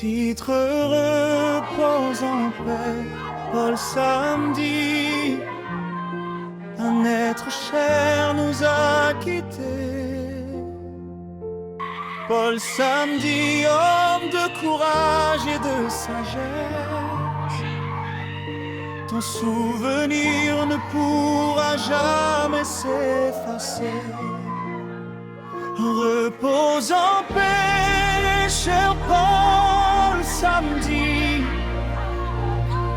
Titre repose en paix, Paul samedi. Un être cher nous a quittés. Paul samedi, homme de courage et de sagesse. Ton souvenir ne pourra jamais s'effacer. Repose en paix, cher Paul samedi.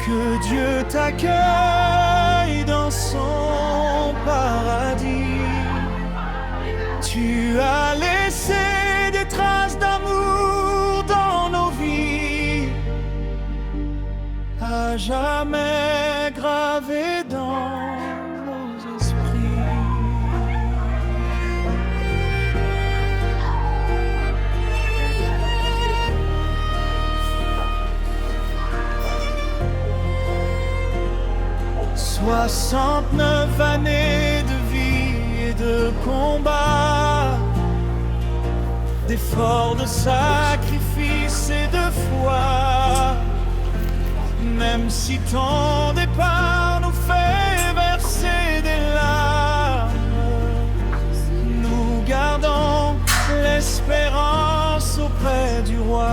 Que Dieu t'accueille dans son paradis. Tu as laissé des traces d'amour dans nos vies, à jamais gravées dans nos esprits. Soixante-neuf années de vie et de combat, d'efforts, de sacrifices et de foi. Même si ton départ nous fait verser des larmes, nous gardons l'espérance auprès du roi.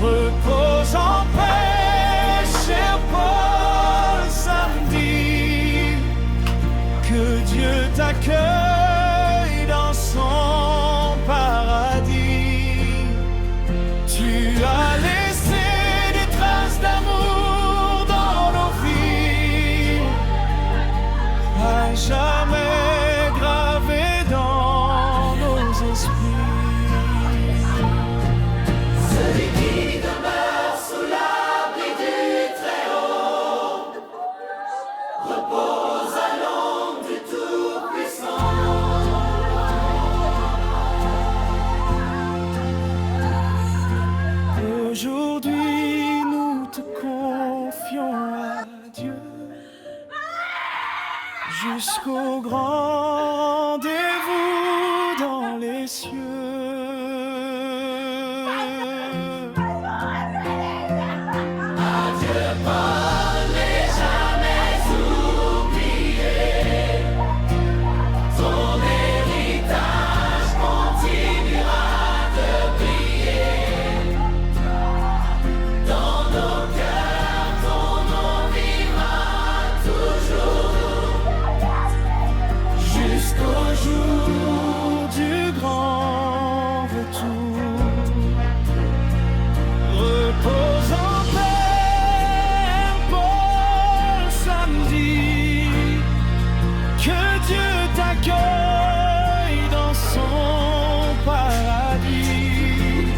Repose en paix, cher Paul samedi. Que Dieu t'accueille dans son paradis. Tu as laissé des traces d'amour dans nos vies, à jamais gravées dans nos esprits. Celui qui demeure sous l'abri du Très-Haut repose à l'ombre du Tout-Puissant. Aujourd'hui, nous te confions à Dieu jusqu'au grand rendez-vous dans les cieux. Adieu, Paul, n'est jamais oublié. Ton héritage continuera de briller. Dans nos cœurs, ton nom vivra toujours. Jusqu'au jour du grand retour. Repose en paix, Paul samedi. Que Dieu t'accueille dans son paradis.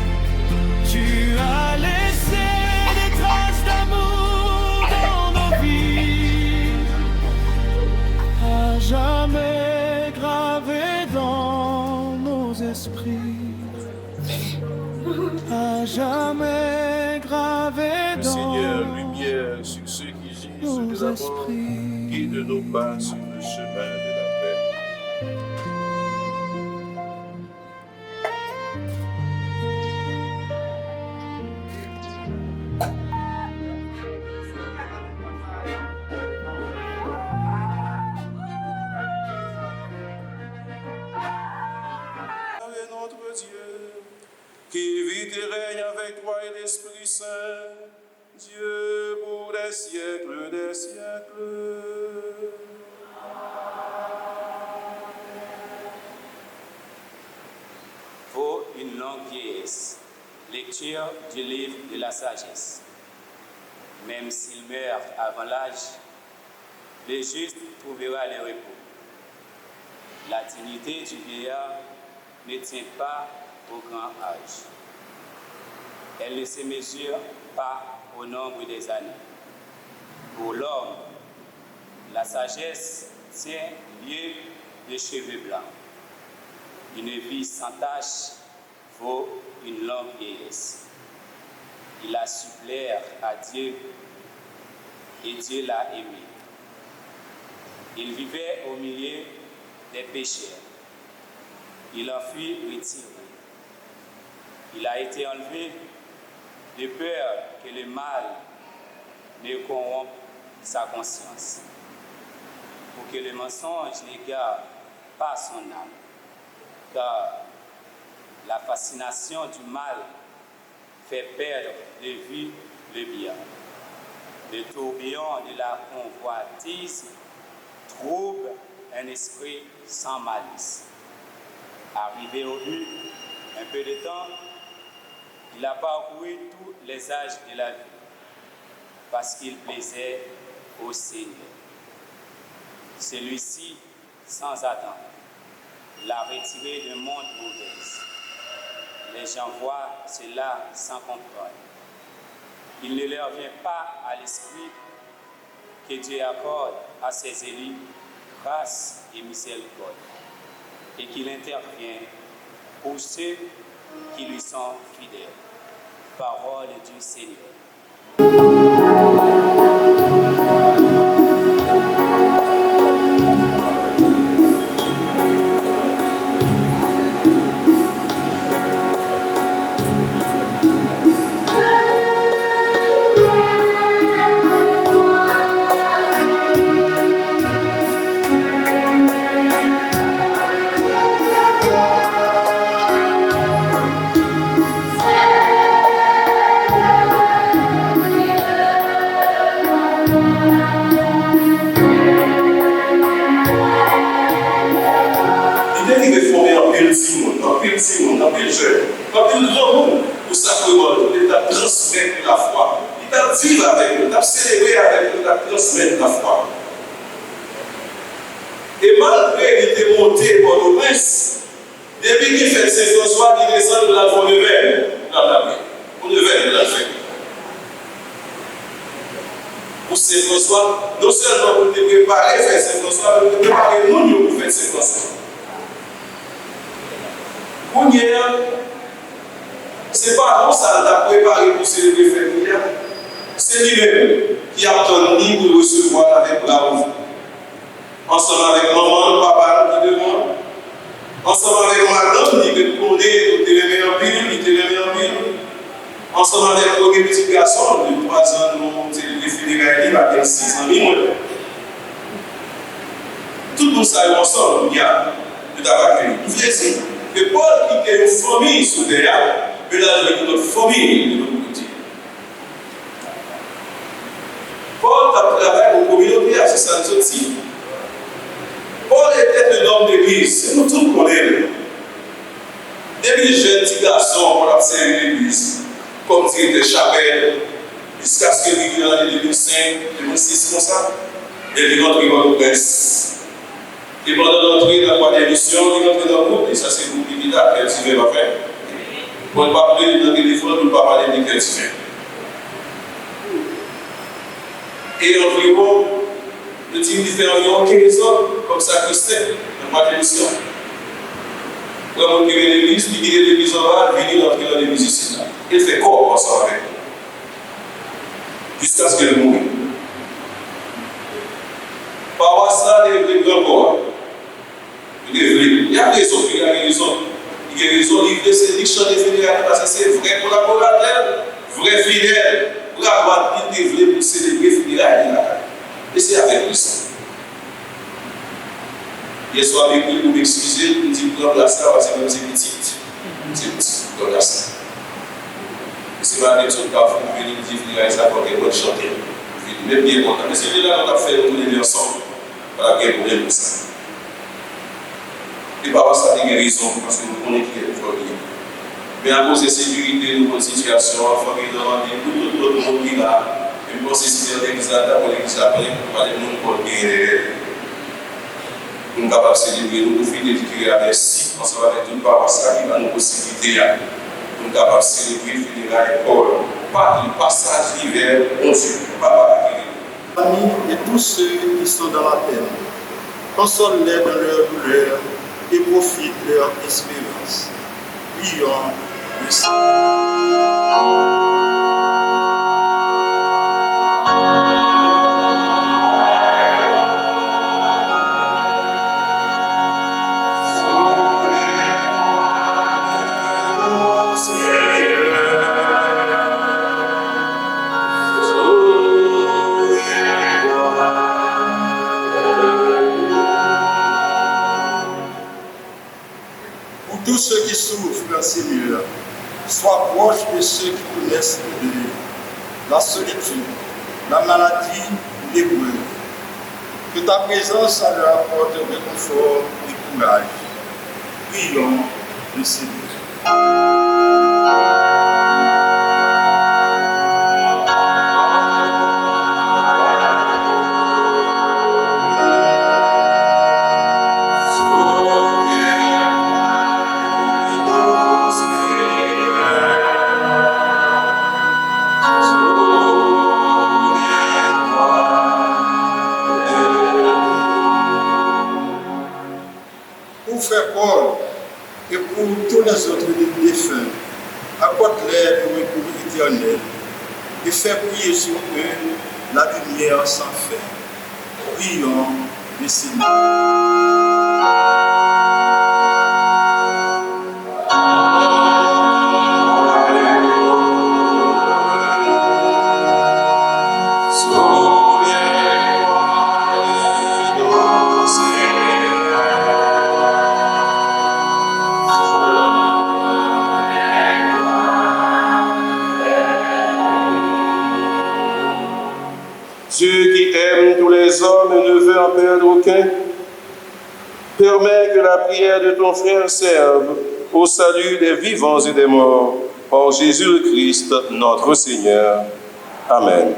Tu as laissé des traces d'amour dans nos vies, à jamais gravées dans nos esprits, à jamais gravées Le dans Seigneur, lumière sur ceux qui gisent nos de la mort, esprits. guide nos pas sur le chemin de la paix. Avec notre Dieu, qui vit et règne avec toi et l'Esprit Saint, Dieu pour des siècles des siècles. Vaut une longue vieillesse. Lecture du livre de la sagesse. Même s'il meurt avant l'âge, le juste trouvera le repos. La dignité du vieillard ne tient pas au grand âge. Elle ne se mesure pas au nombre des années. Pour l'homme, la sagesse tient lieu de cheveux blancs. Une vie sans tache vaut une longue vieillesse. Il a su plaire à Dieu et Dieu l'a aimé. Il vivait au milieu des pécheurs. Il en fut retiré. Il a été enlevé de peur que le mal ne corrompe sa conscience, pour que le mensonge n'égare pas son âme, car la fascination du mal fait perdre de vue le bien. Le tourbillon de la convoitise trouble un esprit sans malice. Arrivé au but, un peu de temps, il a parcouru tous les âges de la vie, parce qu'il plaisait au Seigneur. Celui-ci, sans attendre, l'a retiré du monde mauvais. Les gens voient cela sans comprendre. Il ne leur vient pas à l'esprit que Dieu accorde à ses élus grâce et miséricorde, et qu'il intervient pour ceux qui lui sont fidèles. Parole du Seigneur. En pile jeune, en pile grand monde pour sacrement, il t'a transmettre la foi, il t'a vivre avec nous, il t'a célébrer avec nous, il t'a transmettre la foi. Et malgré qu'il était monté par le prince, depuis qu'il fait Saint-François, il descend de la voie de verre dans la vie. Pour le verre de la fête. Pour Saint-François, non seulement pour te préparer à faire Saint-François, mais pour te préparer nous pour faire Saint-François. Ce n'est pas nous ça l'a préparé pour célébrer fête. C'est lui-même qui attend ni pour recevoir avec bras ouverts. Ensemble avec maman, papa qui demande. Ensemble avec madame qui te connaît, qui te remet en pile, qui te remet en pile. Ensemble avec le petit garçon de 3 ans, nous célébrons funérailles, il a 6 ans. Tout le monde s'est ensemble, il y a de tabac. Vous voyez ça? Que Paul qui est une famille sous derrière, mais là, il y a une autre famille de l'autre côté. Paul a travaillé aux communautés, c'est ça aussi. Paul était un homme d'église, nous tous connaissons. Depuis les jeunes petits garçons, on a observé l'église, comme directeur de chapelle, jusqu'à ce qu'il y ait dans les 2005, 2006, comme ça, et il rentre dans le presse. Et pendant l'entrée dans la troisième émission, il rentre dans le groupe, et ça c'est le groupe qui a cultivé va faire. Pour ne pas parler dans le téléphone, pour ne pas parler de cultivé. Et environ, le team fait environ 15 ans, comme ça que c'est, dans la troisième émission. Quand on vient à l'église, il quitte l'église en bas, il vient rentrer dans l'église ici. Il fait corps ensemble avec nous. Jusqu'à ce qu'elle mouille. Par ça, les grands corps. Il y a raison, il y a raison. Il y a raison, il y a ces dictionnaires fédérales parce que c'est vrai collaborateur, vrai fidèle, pour avoir une développé pour célébrer fédéral. Et c'est avec lui ça. Hier soir, avec lui, pour m'excuser, il me dit pour remplacer parce que c'est petit. C'est petit, pour remplacer. C'est pas même son cas, pour venir dire fédéral, ça pour qu'elle chanter. Même bien content. Mais c'est là qu'on a fait le ensemble. Voilà, il y a un problème de ça. Et par ça, il y a raison, parce que nous connaissons qui est famille. Mais à cause de la sécurité, nous avons une situation, la famille de rendez-vous, tout le monde qui est là. Et nous avons une l'église d'abord, l'église après, pour parler de nous pour bien. Nous sommes capables de célébrer, nous pouvons dédier à merci, ensemble avec tout le paroisse qui va nous possibiliter. Nous sommes capables de célébrer, fédéral et Paul. Pas le passage d'hiver, on Dieu, pas la famille et tous ceux qui sont dans la terre. Console-les dans leur douleur et profite leur espérance. Prions le Seigneur. Yeah. ceux qui connaissent le deuil, la solitude, la maladie, l'épreuve. Que ta présence leur apporte réconfort et courage. Prions le Seigneur. Pour Frère Paul et pour tous les autres défunts, apporte-leur le recours éternel et fais briller sur eux la lumière sans fin. Prions le Seigneur. Dieu qui aime tous les hommes et ne veut en perdre aucun, permets que la prière de ton frère serve au salut des vivants et des morts, par Jésus le Christ, notre Seigneur. Amen.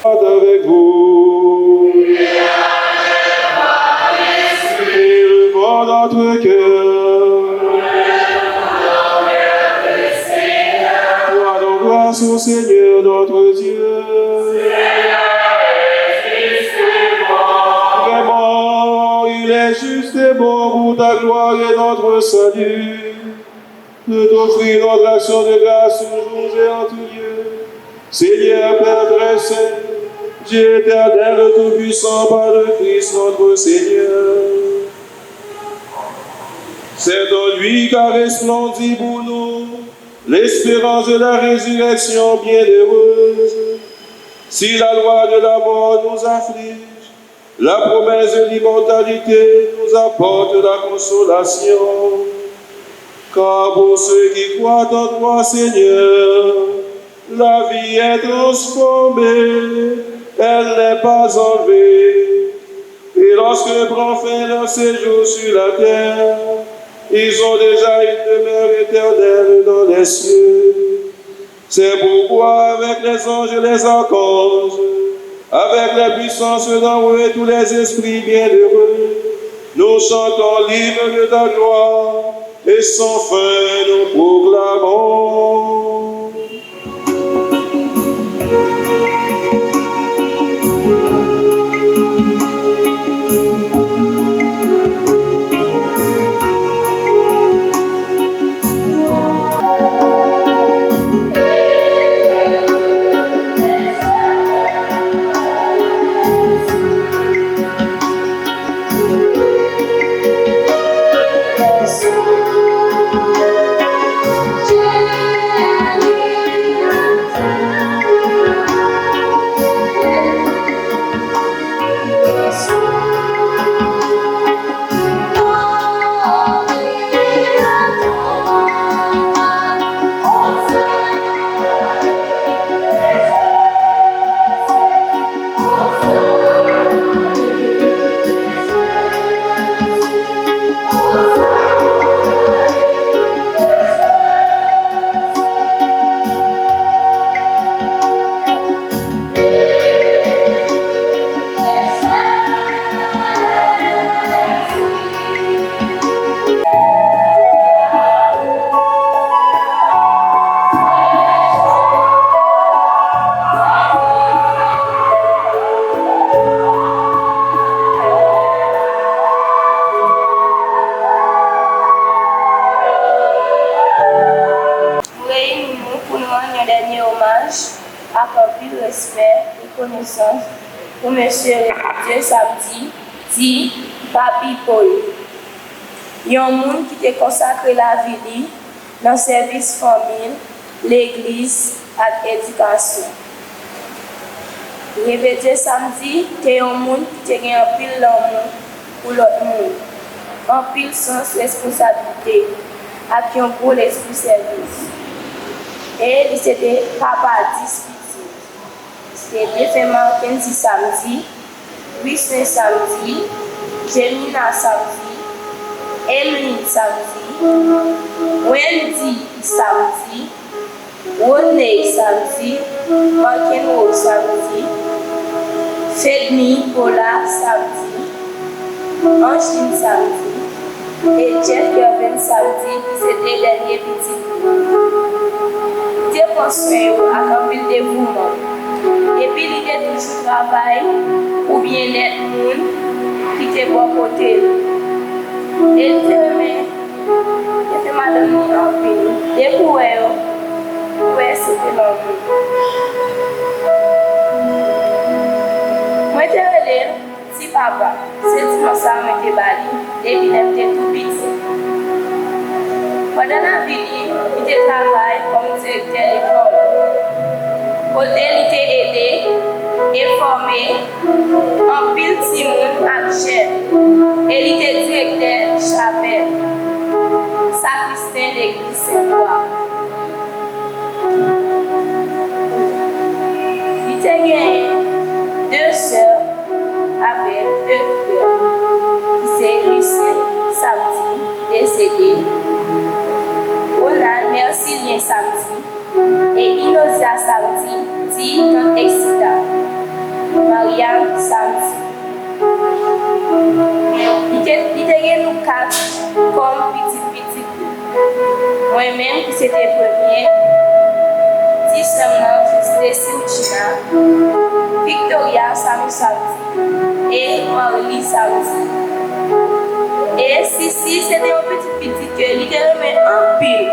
Avec vous, élevons notre cœur, rendons grâce au Seigneur notre Dieu. Vraiment, il est juste et bon pour ta gloire et notre salut de t'offrir notre action de grâce toujours et en tout lieu. Seigneur Père très saint, Dieu éternel, tout-puissant, par le Christ notre Seigneur. C'est en lui qu'a resplendi pour nous l'espérance de la résurrection bienheureuse. Si la loi de la mort nous afflige, la promesse de l'immortalité nous apporte la consolation. Car pour ceux qui croient en toi, Seigneur, la vie est transformée, elle n'est pas enlevée. Et lorsque prend fin leur séjour sur la terre, ils ont déjà une demeure éternelle dans les cieux. C'est pourquoi avec les anges et les archanges, avec les puissances d'en haut et tous les esprits bienheureux, nous chantons l'hymne de ta gloire et sans fin nous proclamons. Reconnaissance pour Monsieur Dieu samedi, dit Papi Paul. Il y a un monde qui t'a consacré la vie dans le service famille, l'église et l'éducation. Réveillé samedi, c'est un monde qui t'a un pile l'amour pour l'autre monde, un pile sens responsabilité. à qui on pour l'esprit service. Et il s'était papa discuté. C'était défaitement 15 samedi, 8 samedi, Gemina samedi, Emeline samedi, Wendy samedi, Rodney samedi, Marquino samedi, Fedni Paula samedi, Angeline samedi, et Jeff Kevin samedi, qui c'était le dernier petit. Dieu construit à un de dévouement. Et puis il était toujours travail ou bien être monde qui était bon côté. Et Dieu mais il fait madame en pile. Et pour elle, c'était l'envie. Moi j'étais relé, si papa, c'est dimanche ça m'a été bali, et puis il était tout petit. Pendant la vie, il était travail comme directeur d'école. Côté, il était aidé et formé en pile Simon à chef. Et il était directeur de chapelle, sacristain de l'église Saint-Croix. Il était gagné 2 sœurs avec 2 frères qui s'est Lucie samedi décédé. Ronan Mercilien samedi et Inosia samedi, dit dans Exita. Mariam samedi. Il était nous 4 comme petit. Moi-même qui c'était premier, 10 semaines, Cécile China, Victoria samedi et Marie samedi. Et Sissi, c'était un petit que il était remis en pile.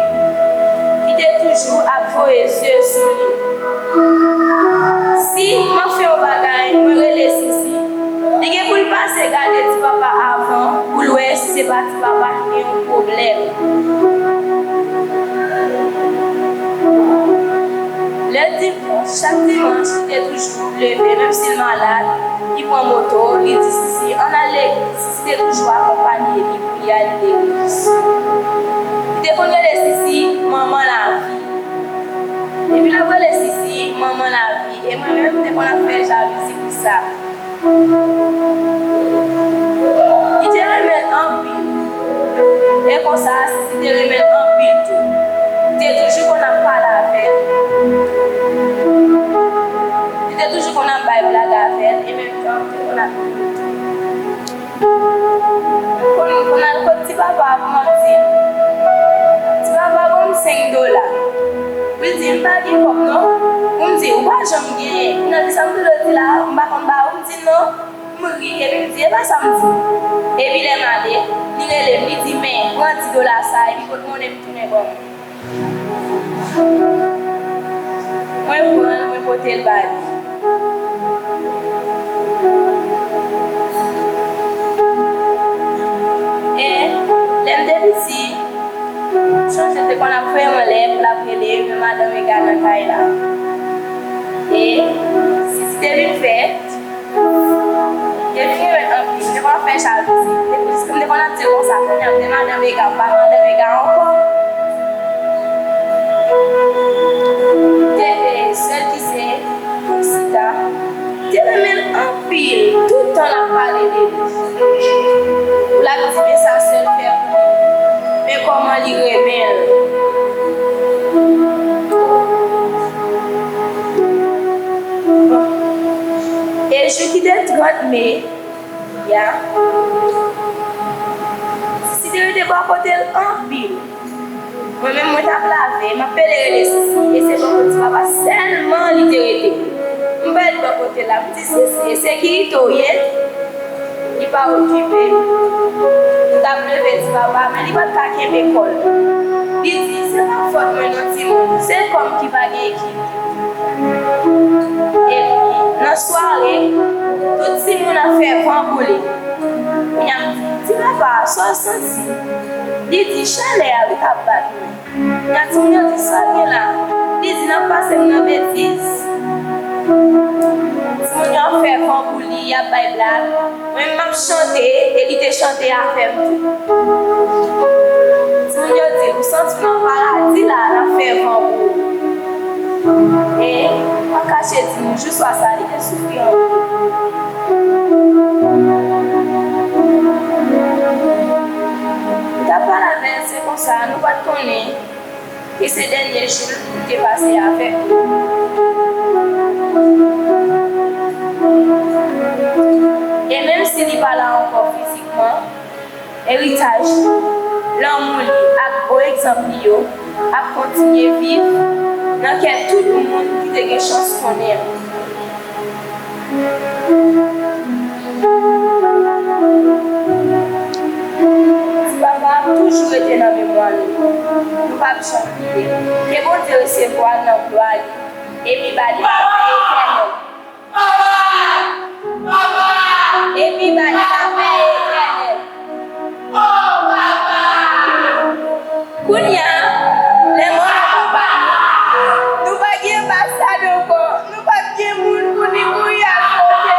Il était toujours à vos yeux sur lui. Si je fais un bagage, je me relève Sissi. Il est pour passer garder petit papa avant, pour le voir si c'est pas petit papa qui a un problème. Le dimanche, chaque dimanche, il est toujours levé, même s'il est malade, il prend moto, il dit Sissi, on a l'église, il est toujours accompagné, il y a l'église. Il est pour le Sissi, maman la vie. Et puis le Sissi, maman la vie. Et moi-même, dès qu'on a fait jalousie pour ça. Il te remet en pile. Et comme ça, si tu te remets en pile tout, tu es toujours qu'on n'a pas la fête. Tu es toujours qu'on a pas la blague à faire. Et même temps, on a on a le petit papa pour mentir. Petit papa pour me $5. Il dit, je ne pas comme non. On me dit, ouais, j'aime bien. On a dit, ça me dit là, on me dit non. Je me ris, et puis il me dit, pas ça me dit. Et puis il m'a dit, il dit, mais prends $10 ça, et puis tout le monde est tourné comme. Moi, je prends le bail. Et l'aime de ici, je qu'on a fait un lèvre, la prélève, madame et gars dans la là. Et si c'était une fête, il y a un petit peu de faire jalousie. Et comme on a dit comme ça, on a dit madame et gars encore. Celle qui s'est comme ça, tu même en pile, tout le temps à parler de lui. Pour la petite message seule faire pour lui. Mais comment il rebelle? Et je quitte le 30 mai, si tu étais pas côté en pile, moi-même, je t'ai lavé, je m'appelle les Sissi, et c'est bon que tu vas pas seulement littéralement. Je vais être de côté là, petit Sissi, c'est qui il n'est pas occupé. Il t'a levé, tu vas pas, mais il va t'attaquer l'école. Il dit, c'est pas faute, mais non, c'est comme qui va gagner équipe. Et puis, dans la soirée, tout le monde a fait un boulet. Il a dit, tu vas pas, sois sensi. Il dit, chalet avec ta batte. Il a dit, ça vient là. Il dit, non, pas c'est une bêtise. Si on a fait un boulet, il y a pas de blague. Moi, je chanté et il t'a chanté à faire tout. Si on moun yo di, ou senti nan paradis la, nan fè vent ou. Et, an kache di nou, jou swa sa, li te soufri an ou. Ta pa la ven, se kon sa, nou pat konen, et se denye joul pou te pase avek. Et même si li pa la ankon fizikman, héritage, l'amour li ak bo exemple yo, ap kontinye viv nan ken tout le monde ki te gen chans konen. Si papa toujours été dans mémoire, nous pas chanter. Que bon Dieu recevoir dans gloire et puis bali éternel. Et puis bali éternel. Kounia, les mots nous pas gagner ambassade encore, nous pas gagner moun pour nous mourir à côté.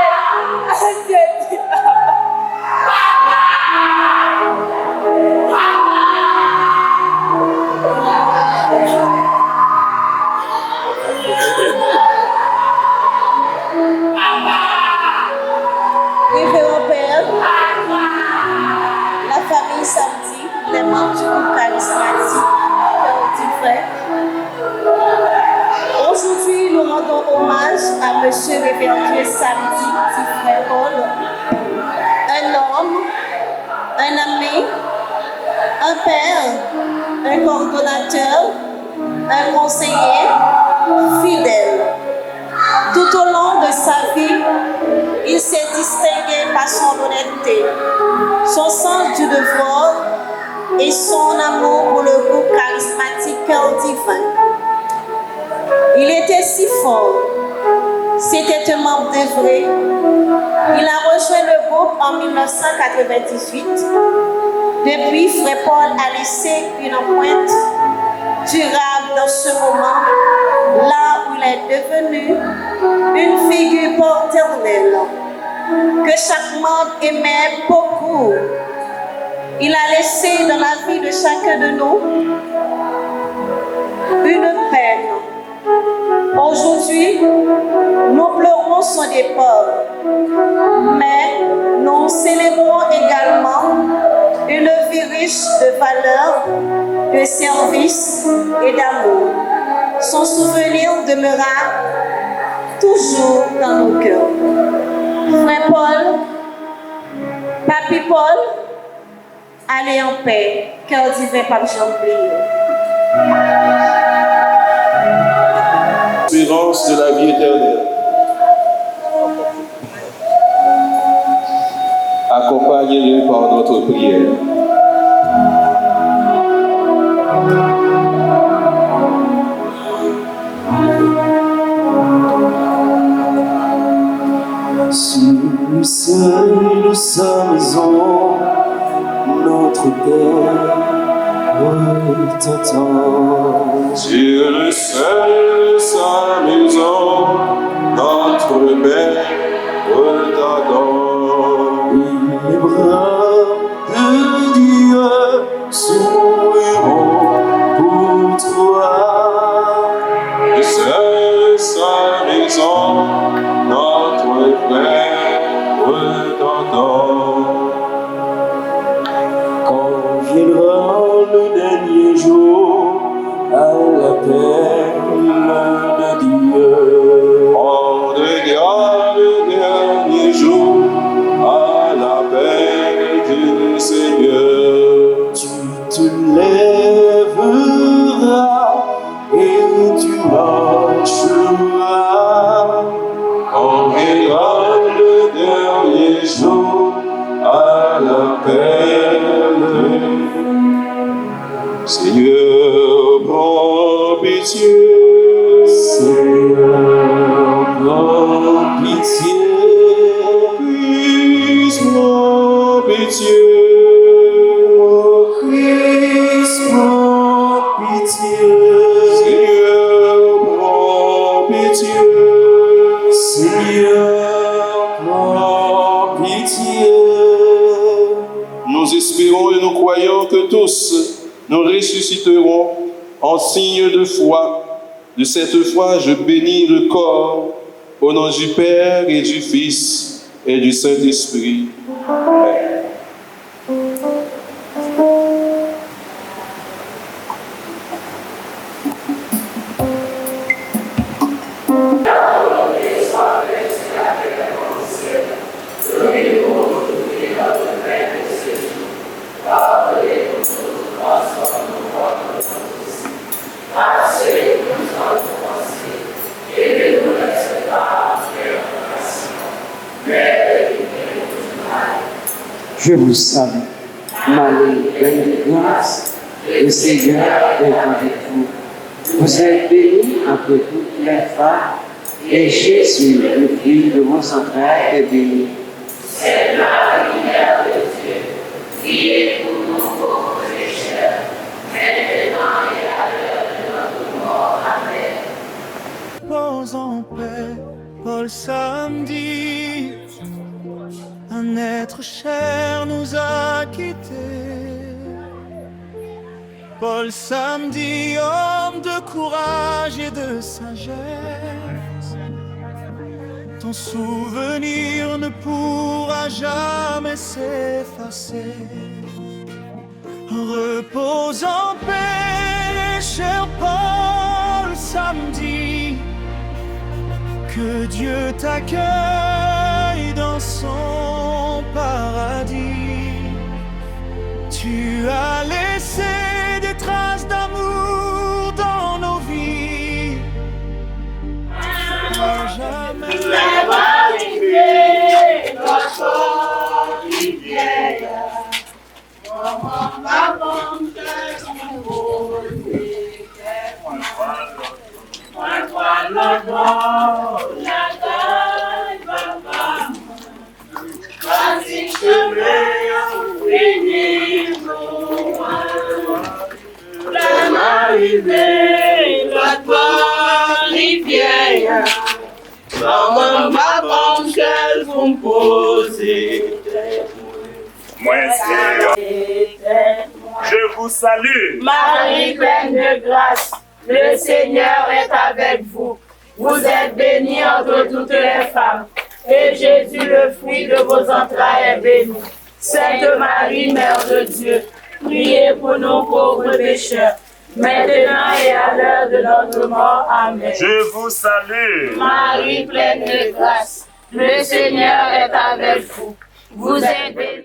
Révérend Père, la famille samedi, les membres du groupe charismatique, petit frère. Aujourd'hui, nous rendons hommage à Monsieur Révérend Samedi, petit frère Paul, un homme, un ami, un père, un coordonnateur, un conseiller fidèle. Tout au long de sa vie, il s'est distingué par son honnêteté, son sens du devoir et son amour pour le groupe charismatique Cœur Divin. Il était si fort, c'était un membre dévoué. Il a rejoint le groupe en 1998. Depuis, Frère Paul a laissé une empreinte durable dans ce moment, là où il est devenu une figure paternelle que chaque membre aimait beaucoup. Il a laissé dans la vie de chacun de nous une peine. Aujourd'hui, nous pleurons son départ, mais nous célébrons également une vie riche de valeurs, de service et d'amour. Son souvenir demeurera toujours dans nos cœurs. Frère Paul, Papi Paul, allez en paix, Cœur Divin Pape Jean-Pierre. Espérance de la vie éternelle. Accompagnez-le par notre prière. Sur le seuil de sa maison, notre Père t'attend. Sur le seuil de sa maison, notre Père t'attend. Les bras de Dieu s'ouvriront pour toi. Le seuil de sa maison, notre Père t'attend. Quand viendra le dernier jour, à l'appel de Dieu. On regarde le dernier jour à l'appel du Seigneur. Tu te lèveras et tu marcheras. On regarde le dernier jour à l'appel du Seigneur, prends pitié. Seigneur, prends pitié. Christ, prends pitié. Christ, prends pitié. Seigneur, prends nous ressusciterons en signe de foi. De cette foi, je bénis le corps, au nom du Père et du Fils et du Saint-Esprit. Amen. Je vous salue, Marie, pleine de grâce, le Seigneur est avec vous. Vous êtes bénie entre toutes les femmes, et Jésus, le fruit de vos entrailles, est béni. Sainte Marie, Mère de Dieu, priez pour nous pauvres pécheurs, maintenant et à l'heure de notre mort. Amen. Repose en paix, Paul samedi. Un être cher nous a quittés. Paul samedi, homme de courage et de sagesse. Ton souvenir ne pourra jamais s'effacer. Repose en paix, cher Paul samedi. Que Dieu t'accueille dans son paradis. Tu as laissé des traces d'amour dans nos vies. Jamais. Je vous salue. Marie pleine de grâce, le Seigneur est avec vous. Vous êtes bénie entre toutes les femmes, et Jésus, le fruit de vos entrailles, est béni. Sainte Marie, Mère de Dieu, priez pour nous pauvres pécheurs, maintenant et à l'heure de notre mort. Amen. Je vous salue. Marie pleine de grâce, le Seigneur est avec vous. Vous êtes bénie.